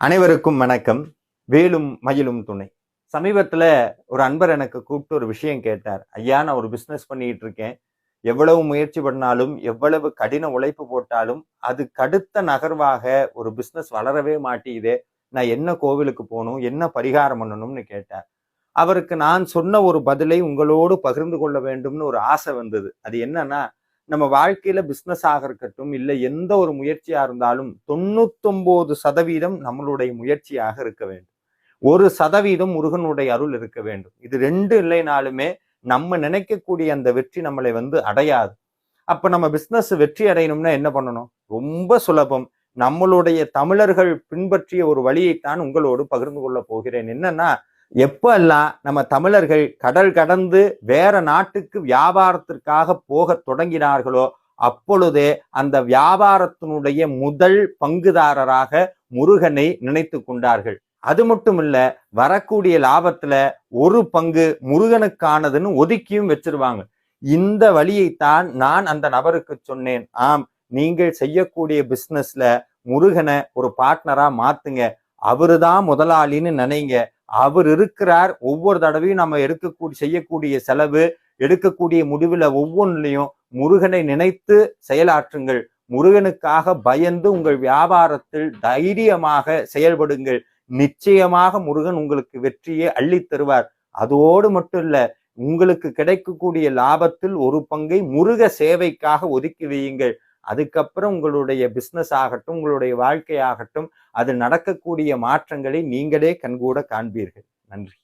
அனைவருக்கும் வணக்கம். வேலும் மயிலும் துணை. சமீபத்துல ஒரு அன்பர் எனக்கு கூப்பிட்டு ஒரு விஷயம் கேட்டார். ஐயா, நான் ஒரு பிசினஸ் பண்ணிட்டு இருக்கேன். எவ்வளவு முயற்சி பண்ணாலும், எவ்வளவு கடின உழைப்பு போட்டாலும் அதுக்கு அடுத்த நகர்வாக ஒரு பிசினஸ் வளரவே மாட்டேங்குதே. நான் என்ன கோவிலுக்கு போகணும், என்ன பரிகாரம் பண்ணணும்னு கேட்டார். அவருக்கு நான் சொன்ன ஒரு பதிலை உங்களோடு பகிர்ந்து கொள்ள வேண்டும்னு ஒரு ஆசை வந்தது. அது என்னன்னா, நம்ம வாழ்க்கையில பிசினஸ் ஆக இருக்கட்டும், இல்லை எந்த ஒரு முயற்சியா இருந்தாலும் 99% நம்மளுடைய முயற்சியாக இருக்க வேண்டும். 1% முருகனுடைய அருள் இருக்க வேண்டும். இது 2 இல்லைனாலுமே நம்ம நினைக்கக்கூடிய அந்த வெற்றி நம்மளை அடையாது. அப்ப நம்ம பிசினஸ் வெற்றி அடையணும்னா என்ன பண்ணணும்? ரொம்ப சுலபம். நம்மளுடைய தமிழர்கள் பின்பற்றிய ஒரு வழியைத்தான் உங்களோடு பகிர்ந்து கொள்ள போகிறேன். என்னன்னா, எப்பெல்லாம் நம்ம தமிழர்கள் கடல் கடந்து வேற நாட்டுக்கு வியாபாரத்திற்காக போக தொடங்கினார்களோ அப்பொழுதே அந்த வியாபாரத்தினுடைய முதல் பங்குதாரராக முருகனை நினைத்து கொண்டார்கள். அது மட்டும் இல்ல, வரக்கூடிய லாபத்துல ஒரு பங்கு முருகனுக்கானதுன்னு ஒதுக்கியும் வச்சிருவாங்க. இந்த வழியைத்தான் நான் அந்த நபருக்கு சொன்னேன். ஆம், நீங்கள் செய்யக்கூடிய பிசினஸ்ல முருகனை ஒரு பார்ட்னரா மாத்துங்க. அவருதான் முதலாளின்னு நினைங்க. அவர் இருக்கிறார். ஒவ்வொரு தடவையும் நம்ம செய்யக்கூடிய செலவு, எடுக்கக்கூடிய முடிவுல ஒவ்வொன்றிலையும் முருகனை நினைத்து செயலாற்றுங்கள். முருகனுக்காக பயந்து உங்கள் வியாபாரத்தில் தைரியமாக செயல்படுங்கள். நிச்சயமாக முருகன் உங்களுக்கு வெற்றியை அள்ளித் தருவார். அதோடு மட்டும் இல்ல, உங்களுக்கு கிடைக்கக்கூடிய லாபத்தில் ஒரு பங்கை முருக சேவைக்காக ஒதுக்கி வையுங்கள். அதுக்கப்புறம் உங்களுடைய பிசினஸ் ஆகட்டும், உங்களுடைய வாழ்க்கை ஆகட்டும், அது நடக்கக்கூடிய மாற்றங்களை நீங்களே கண்கூட காண்பீர்கள். நன்றி.